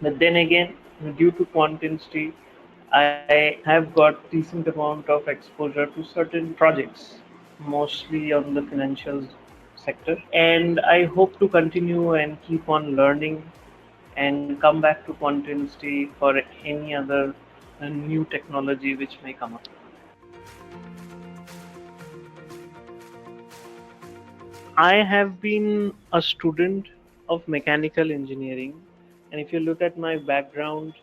But then again, due to QuantInsti, I have got decent amount of exposure to certain projects, mostly on the financial sector. And I hope to continue and keep on learning and come back to QuantInsti for any other new technology which may come up. I have been a student of mechanical engineering, and if you look at my background,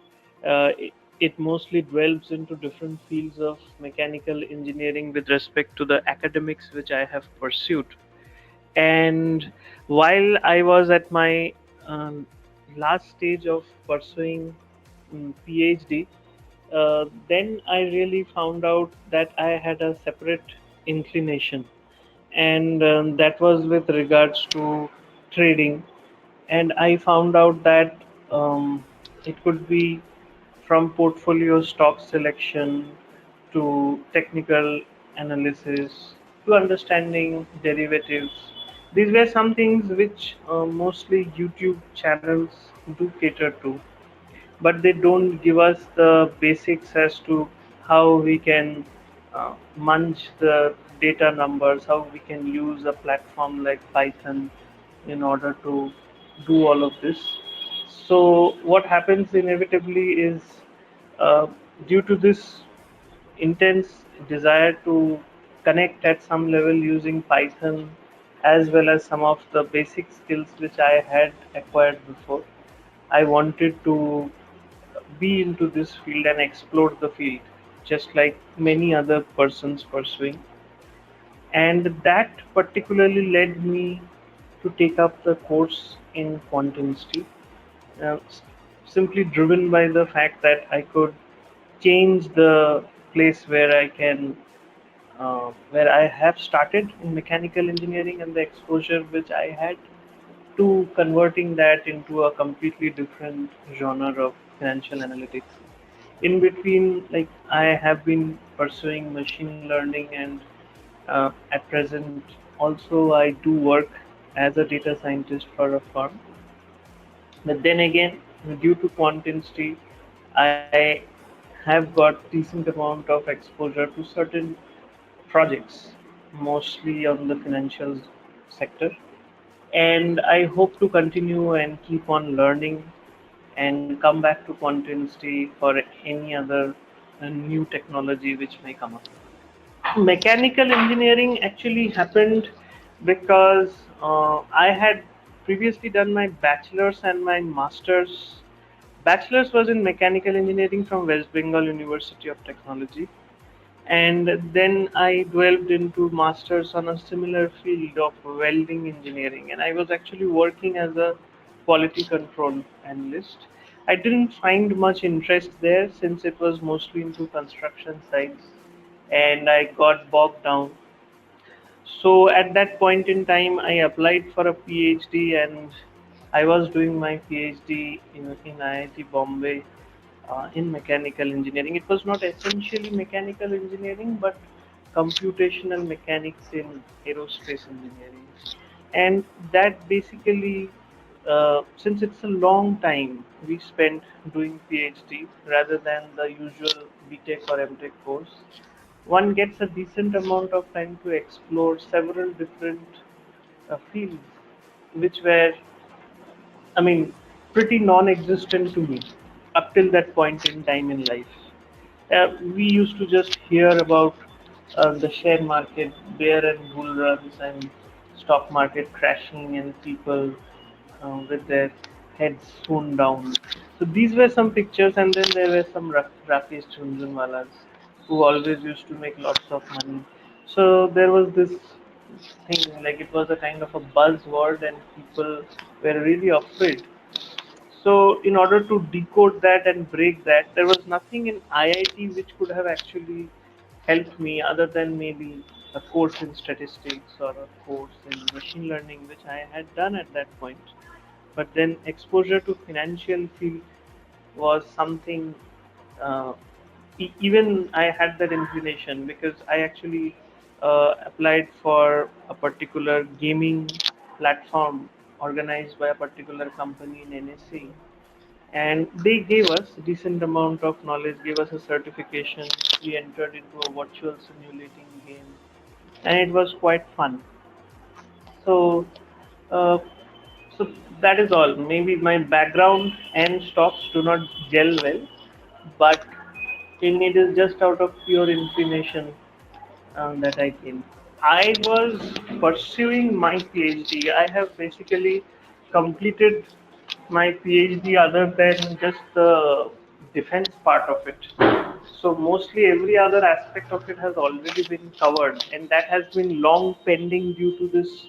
it mostly dwells into different fields of mechanical engineering with respect to the academics which I have pursued. And while I was at my um, last stage of pursuing PhD, then I really found out that I had a separate inclination, and that was with regards to trading. And I found out that it could be from portfolio stock selection to technical analysis to understanding derivatives. These were some things which mostly YouTube channels do cater to, but they don't give us the basics as to how we can munch the data numbers, how we can use a platform like Python in order to do all of this. So, what happens inevitably is uh, due to this intense desire to connect at some level using Python, as well as some of the basic skills which I had acquired before, I wanted to be into this field and explore the field, just like many other persons pursuing. And that particularly led me to take up the course in QuantInsti, simply driven by the fact that I could change the place where where I have started in mechanical engineering and the exposure which I had to converting that into a completely different genre of financial analytics. In between, like I have been pursuing machine learning, and at present also I do work as a data scientist for a firm. But then again, due to QuantInsti, I have got decent amount of exposure to certain projects, mostly on the financial sector. And I hope to continue and keep on learning and come back to QuantInsti for any other new technology which may come up. Mechanical engineering actually happened because I had previously done my bachelor's and my master's. Bachelor's was in mechanical engineering from West Bengal University of Technology, and then I delved into masters on a similar field of welding engineering, and I was actually working as a quality control analyst. I didn't find much interest there since it was mostly into construction sites, and I got bogged down. So at that point in time, I applied for a PhD, and I was doing my PhD in IIT Bombay in mechanical engineering. It was not essentially mechanical engineering, but computational mechanics in aerospace engineering. And that basically, since it's a long time we spent doing PhD rather than the usual BTech or MTech course, one gets a decent amount of time to explore several different fields, which were, I mean, pretty non-existent to me up till that point in time in life. We used to just hear about the share market, bear and bull runs, and stock market crashing, and people with their heads sewn down. So these were some pictures, and then there were some Rakesh Jhunjhunwalas who always used to make lots of money. So there was this thing, like it was a kind of a buzzword, and people were really afraid. So, in order to decode that and break that, there was nothing in IIT which could have actually helped me other than maybe a course in statistics or a course in machine learning, which I had done at that point. But then exposure to financial field was something. Uh, Even I had that inclination because I actually applied for a particular gaming platform organized by a particular company in NSA, and they gave us a decent amount of knowledge, gave us a certification. We entered into a virtual simulating game, and it was quite fun. So, uh, so that is all. Maybe my background and stocks do not gel well, but in it is just out of pure inclination that I came. I was pursuing my PhD. I have basically completed my PhD other than just the defense part of it. So mostly every other aspect of it has already been covered, and that has been long pending due to this,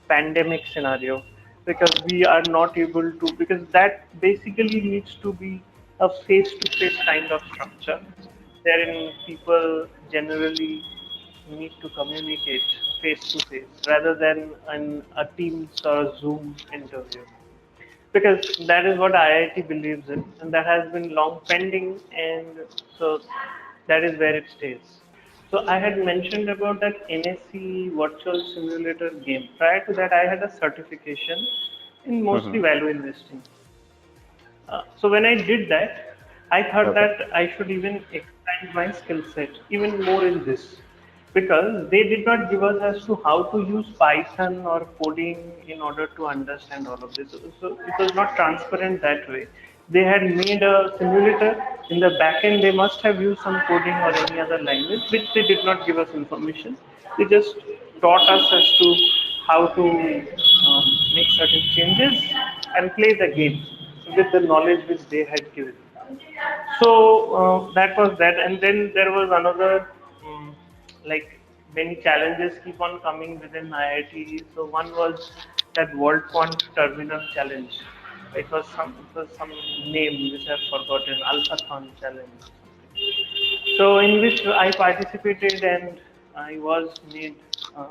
pandemic scenario, because we are not able to, because that basically needs to be a face-to-face kind of structure, wherein people generally need to communicate face to face rather than in a Teams or Zoom interview, because that is what IIT believes in, and that has been long pending, and so that is where it stays. So I had mentioned about that NSE virtual simulator game. Prior to that, I had a certification in mostly Mm-hmm. value investing. So when I did that, I thought Okay. that I should even expand my skill set even more in this, because they did not give us as to how to use Python or coding in order to understand all of this. So it was not transparent that way. They had made a simulator. In the back end, they must have used some coding or any other language, which they did not give us information. They just taught us as to how to make certain changes and play the game with the knowledge which they had given. So that was that, and then there was another, like many challenges keep on coming within IIT. So one was that World Quant Terminal Challenge. It was some name which I've forgotten, Alphathon Challenge. So in which I participated, and I was made uh,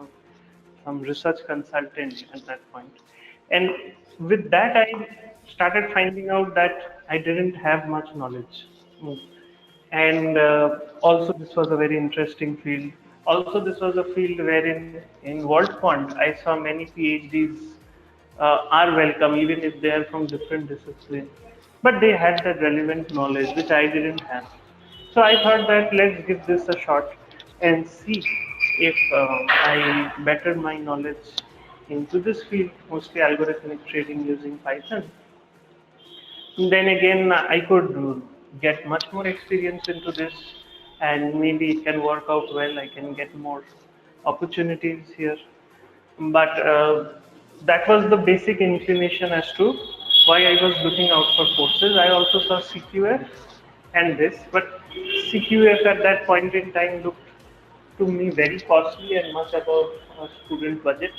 some research consultant at that point. And with that, I started finding out that I didn't have much knowledge. Mm. And also, this was a very interesting field. Also, this was a field wherein in World Quant, I saw many PhDs are welcome, even if they are from different disciplines. But they had that relevant knowledge, which I didn't have. So I thought that let's give this a shot and see if I better my knowledge into this field, mostly algorithmic trading using Python. Then again, I could get much more experience into this, and maybe it can work out well. I can get more opportunities here. But that was the basic inclination as to why I was looking out for courses. I also saw CQF and this, but CQF at that point in time looked to me very costly and much above a student budget,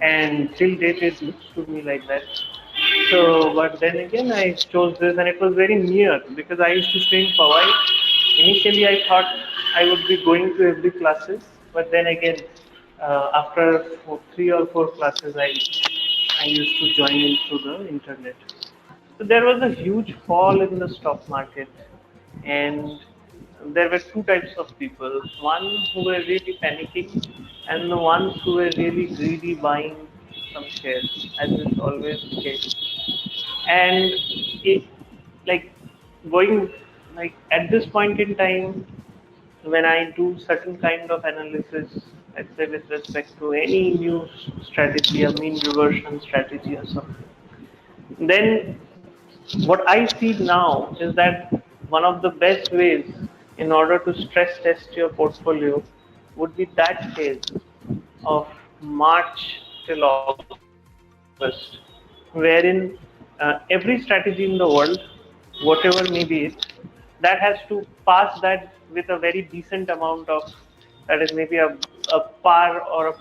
and till date it looks to me like that. So, but then again, I chose this, and it was very near because I used to stay in Powai. Initially, I thought I would be going to every classes, but then again, after 3 or 4 classes, I used to join in through the internet. So there was a huge fall in the stock market, and there were two types of people. One who were really panicking, and the ones who were really greedy buying some shares, as is always the case. And it, like going, like at this point in time, when I do certain kind of analysis, let's say with respect to any new strategy, a mean reversion strategy or something, then what I see now is that one of the best ways in order to stress test your portfolio would be that phase of March till August, wherein every strategy in the world, whatever may be it, that has to pass that with a very decent amount of, that is maybe a par or a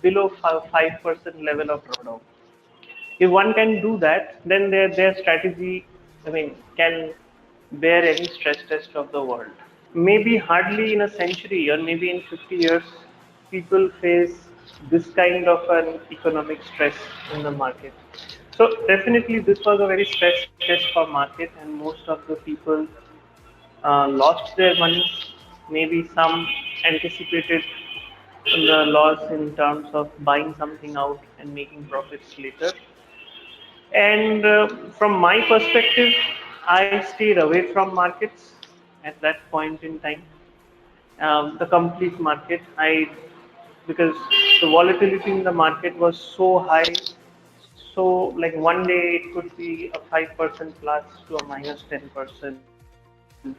below 5% level of drawdown. If one can do that, then their strategy, can bear any stress test of the world. Maybe hardly in a century or maybe in 50 years, people face this kind of an economic stress in the market. So definitely, this was a very stress test for market, and most of the people lost their money. Maybe some anticipated the loss in terms of buying something out and making profits later. And from my perspective, I stayed away from markets at that point in time. The complete market, because the volatility in the market was so high. So, like one day it could be a 5% plus to a minus 10%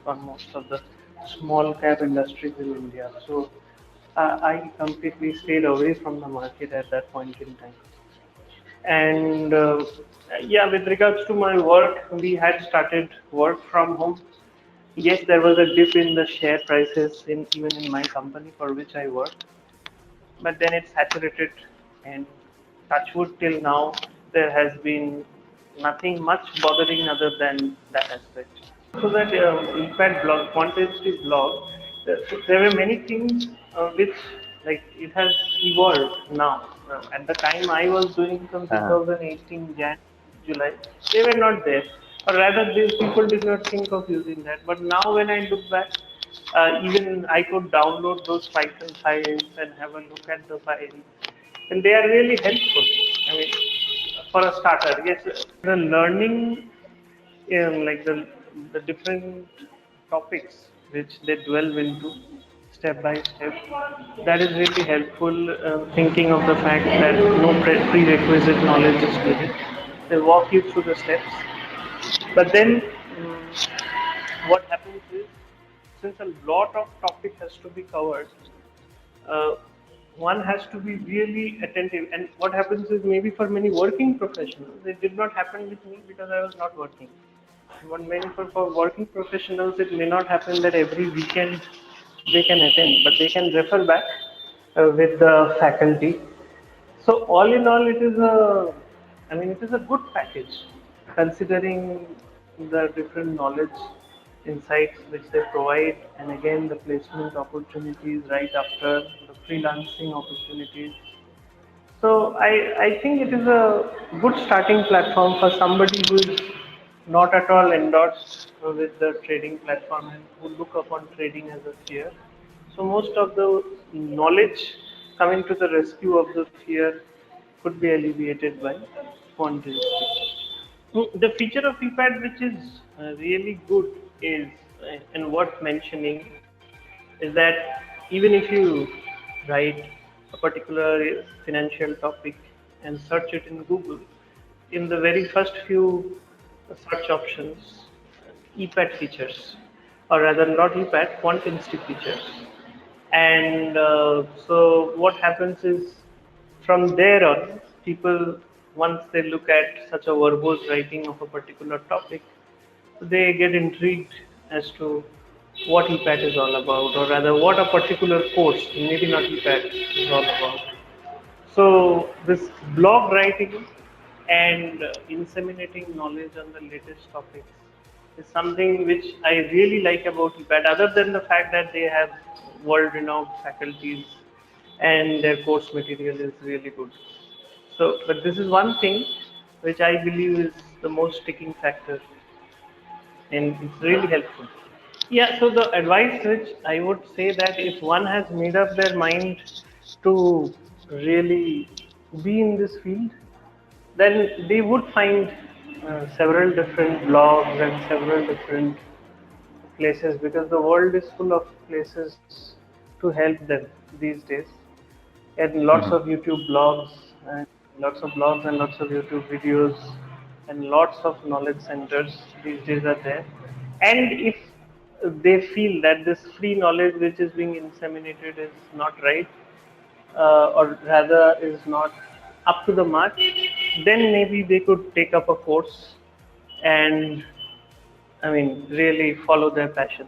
on most of the small cap industries in India. So, I completely stayed away from the market at that point in time. And yeah, with regards to my work, we had started work from home. Yes, there was a dip in the share prices in even in my company for which I work, but then it saturated, and touchwood till now there has been nothing much bothering other than that aspect. So that EPAT blog, QuantInsti blog, there were many things which like it has evolved now. At the time I was doing from Uh-huh. 2018 Jan July, they were not there, or rather, these people did not think of using that. But now when I look back, even I could download those Python files and have a look at the files, and they are really helpful. I mean, for a starter, yes, the learning, like the different topics which they delve into step by step. That is really helpful. Thinking of the fact that no prerequisite knowledge is needed. They walk you through the steps, but then what happens is, since a lot of topic has to be covered, uh, one has to be really attentive. And what happens is, maybe for many working professionals, it did not happen with me because I was not working. But many for working professionals, it may not happen that every weekend they can attend, but they can refer back with the faculty. So all in all, it is a good package, considering the different knowledge insights which they provide, and again the placement opportunities right after, the freelancing opportunities. So I think it is a good starting platform for somebody who is not at all endorsed with the trading platform and who look upon trading as a fear. So most of the knowledge coming to the rescue of the fear could be alleviated by quantity. The feature of EPAT which is really good is, and worth mentioning, is that even if you write a particular financial topic and search it in Google, in the very first few search options, EPAT features, or rather not EPAT, QuantInsti features. And so what happens is, from there on, people, once they look at such a verbose writing of a particular topic, they get intrigued as to what EPAT is all about, or rather, what a particular course, maybe not EPAT, is all about. So, this blog writing and inseminating knowledge on the latest topics is something which I really like about EPAT, other than the fact that they have world renowned faculties and their course material is really good. So, but this is one thing which I believe is the most sticking factor, and it's really helpful. Yeah, so the advice which I would say, that if one has made up their mind to really be in this field, then they would find several different blogs and several different places, because the world is full of places to help them these days, and lots Mhm. of YouTube blogs, and lots of YouTube videos, and lots of knowledge centers these days are there. And if they feel that this free knowledge which is being inseminated is not right, or rather is not up to the mark, then maybe they could take up a course and, really follow their passion.